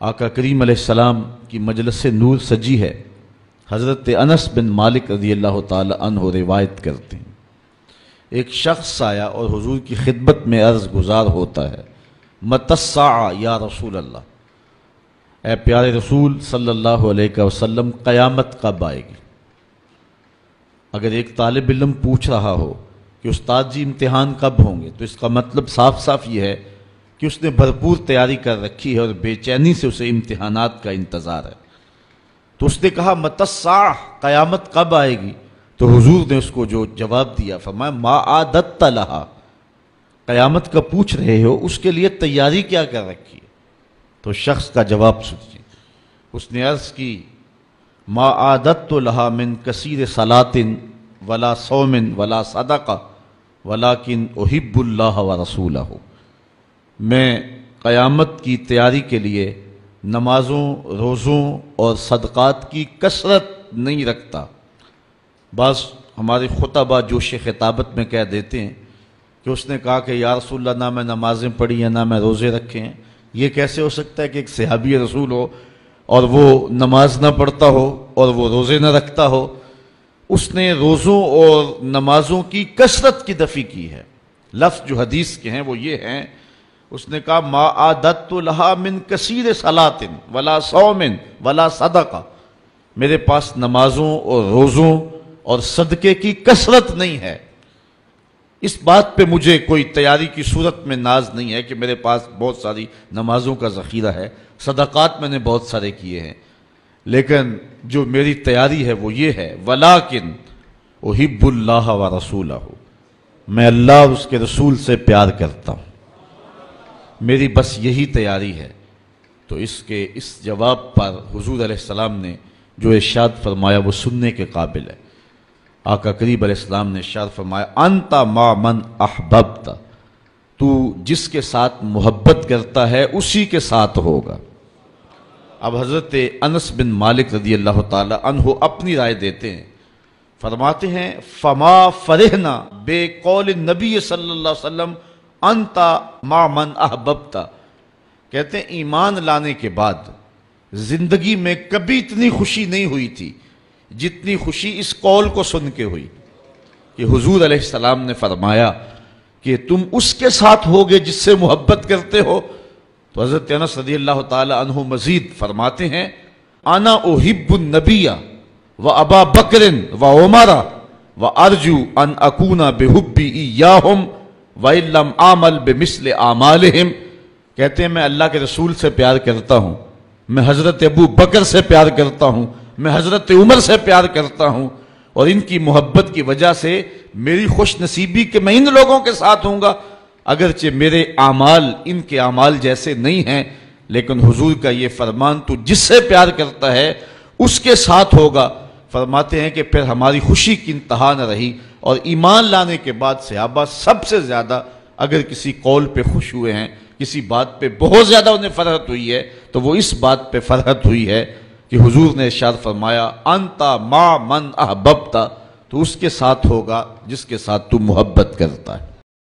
آقا کریم علیہ السلام کی مجلس نور سجی ہے۔ حضرت انس بن مالک رضی اللہ تعالی عنہ روایت کرتے ہیں، ایک شخص آیا اور حضور کی خدمت میں عرض گزار ہوتا ہے، متی الساعہ یا رسول اللہ، اے پیارے رسول صلی اللہ علیہ وسلم قیامت کب آئے گی؟ اگر ایک طالب علم پوچھ رہا ہو کہ استاد جی امتحان کب ہوں گے، تو اس کا مطلب صاف صاف یہ ہے کہ اس نے بھرپور تیاری کر رکھی ہے اور بے چینی سے اسے امتحانات کا انتظار ہے۔ تو اس نے کہا متی الساعہ، قیامت کب آئے گی؟ تو حضور نے اس کو جو جواب دیا، فرمایا ما اعددت لہا، قیامت کا پوچھ رہے ہو، اس کے لیے تیاری کیا کر رکھی ہے؟ تو شخص کا جواب سنیے، اس نے عرض کی ما اعددت لہا من کثیر صلاۃ ولا صوم ولا صدقہ ولکن احب اللہ ورسولہ، میں قیامت کی تیاری کے لیے نمازوں، روزوں اور صدقات کی کثرت نہیں رکھتا۔ بعض ہمارے خطبہ جوش خطابت میں کہہ دیتے ہیں کہ اس نے کہا کہ یا رسول اللہ، نہ میں نمازیں پڑھی ہیں نہ میں روزے رکھے ہیں۔ یہ کیسے ہو سکتا ہے کہ ایک صحابی رسول ہو اور وہ نماز نہ پڑھتا ہو اور وہ روزے نہ رکھتا ہو؟ اس نے روزوں اور نمازوں کی کثرت کی نفی کی ہے۔ لفظ جو حدیث کے ہیں وہ یہ ہیں، اس نے کہا ما اعددت لہا من کثیر صلاۃ ولا صوم ولا صدقہ، میرے پاس نمازوں اور روزوں اور صدقے کی کثرت نہیں ہے۔ اس بات پہ مجھے کوئی تیاری کی صورت میں ناز نہیں ہے کہ میرے پاس بہت ساری نمازوں کا ذخیرہ ہے، صدقات میں نے بہت سارے کیے ہیں، لیکن جو میری تیاری ہے وہ یہ ہے ولیکن احب اللہ ورسولہ، میں اللہ اور اس کے رسول سے پیار کرتا ہوں، میری بس یہی تیاری ہے۔ تو اس جواب پر حضور علیہ السلام نے جو ارشاد فرمایا وہ سننے کے قابل ہے۔ آقا کریم علیہ السلام نے ارشاد فرمایا انت مع من احببت، تو جس کے ساتھ محبت کرتا ہے اسی کے ساتھ ہوگا۔ اب حضرت انس بن مالک رضی اللہ تعالی عنہ اپنی رائے دیتے ہیں، فرماتے ہیں فما فرحنا بے قول النبی صلی اللہ علیہ وسلم انت مع من احببت، کہتے ہیں ایمان لانے کے بعد زندگی میں کبھی اتنی خوشی نہیں ہوئی تھی جتنی خوشی اس قول کو سن کے ہوئی کہ حضور علیہ السلام نے فرمایا کہ تم اس کے ساتھ ہوگے جس سے محبت کرتے ہو۔ تو حضرت انس رضی اللہ تعالی عنہ مزید فرماتے ہیں انا احب النبی و ابا بکر و عمر و ارجو ان اکون بحبی ایاہم وَإِن لَمْ أَعْمَلْ بِمِثْلِ أَعْمَالِهِمْ، کہتے ہیں میں اللہ کے رسول سے پیار کرتا ہوں، میں حضرت ابو بکر سے پیار کرتا ہوں، میں حضرت عمر سے پیار کرتا ہوں، اور ان کی محبت کی وجہ سے میری خوش نصیبی کہ میں ان لوگوں کے ساتھ ہوں گا، اگرچہ میرے اعمال ان کے اعمال جیسے نہیں ہیں، لیکن حضور کا یہ فرمان تو جس سے پیار کرتا ہے اس کے ساتھ ہوگا۔ فرماتے ہیں کہ پھر ہماری خوشی کی انتہا نہ رہی، اور ایمان لانے کے بعد صحابہ سب سے زیادہ اگر کسی قول پہ خوش ہوئے ہیں، کسی بات پہ بہت زیادہ انہیں فرحت ہوئی ہے، تو وہ اس بات پہ فرحت ہوئی ہے کہ حضور نے ارشاد فرمایا انت مع من احببت، تو اس کے ساتھ ہوگا جس کے ساتھ تو محبت کرتا ہے۔